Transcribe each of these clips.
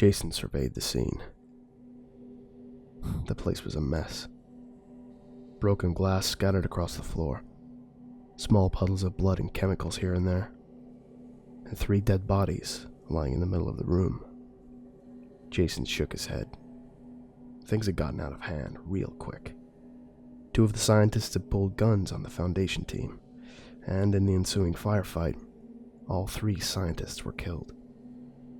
Jason surveyed the scene. The place was a mess. Broken glass scattered across the floor, small puddles of blood and chemicals here and there, and 3 dead bodies lying in the middle of the room. Jason shook his head. Things had gotten out of hand real quick. 2 of the scientists had pulled guns on the Foundation team, and in the ensuing firefight, all 3 scientists were killed.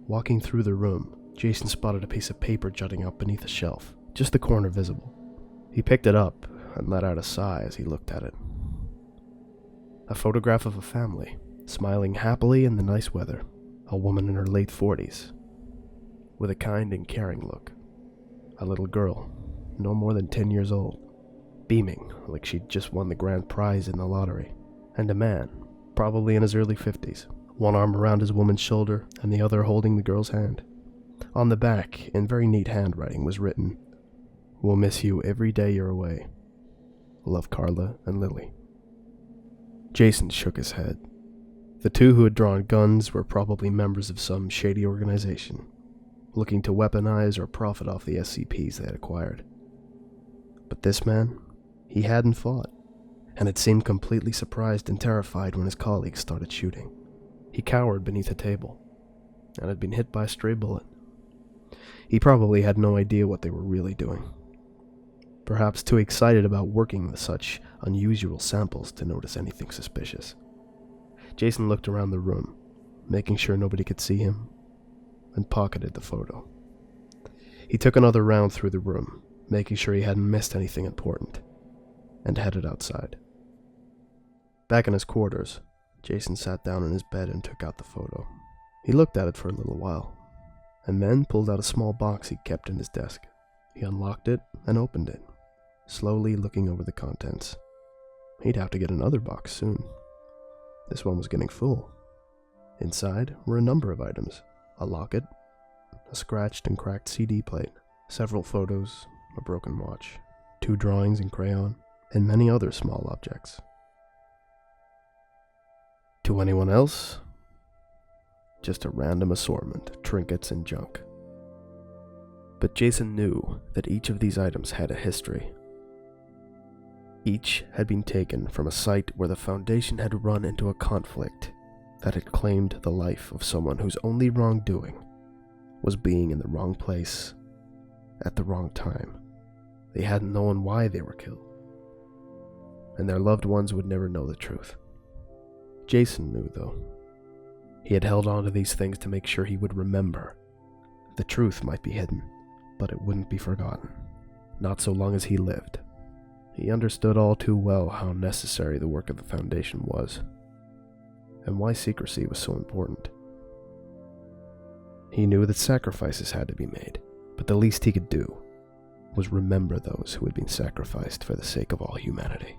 Walking through the room, Jason spotted a piece of paper jutting out beneath a shelf, just the corner visible. He picked it up and let out a sigh as he looked at it. A photograph of a family, smiling happily in the nice weather, a woman in her late 40s, with a kind and caring look. A little girl, no more than 10 years old, beaming like she'd just won the grand prize in the lottery, and a man, probably in his early 50s, one arm around his woman's shoulder and the other holding the girl's hand. On the back, in very neat handwriting, was written, "We'll miss you every day you're away. Love, Carla and Lily." Jason shook his head. The 2 who had drawn guns were probably members of some shady organization, looking to weaponize or profit off the SCPs they had acquired. But this man, he hadn't fought, and had seemed completely surprised and terrified when his colleagues started shooting. He cowered beneath a table, and had been hit by a stray bullet. He probably had no idea what they were really doing. Perhaps too excited about working with such unusual samples to notice anything suspicious. Jason looked around the room, making sure nobody could see him, and pocketed the photo. He took another round through the room, making sure he hadn't missed anything important, and headed outside. Back in his quarters, Jason sat down in his bed and took out the photo. He looked at it for a little while, and then pulled out a small box he kept in his desk. He unlocked it and opened it, slowly looking over the contents. He'd have to get another box soon. This one was getting full. Inside were a number of items: a locket, a scratched and cracked CD plate, several photos, a broken watch, 2 drawings in crayon, and many other small objects. To anyone else, just a random assortment of trinkets and junk. But Jason knew that each of these items had a history. Each had been taken from a site where the Foundation had run into a conflict that had claimed the life of someone whose only wrongdoing was being in the wrong place at the wrong time. They hadn't known why they were killed, and their loved ones would never know the truth. Jason knew, though. He had held on to these things to make sure he would remember. The truth might be hidden, but it wouldn't be forgotten. Not so long as he lived. He understood all too well how necessary the work of the Foundation was, and why secrecy was so important. He knew that sacrifices had to be made, but the least he could do was remember those who had been sacrificed for the sake of all humanity.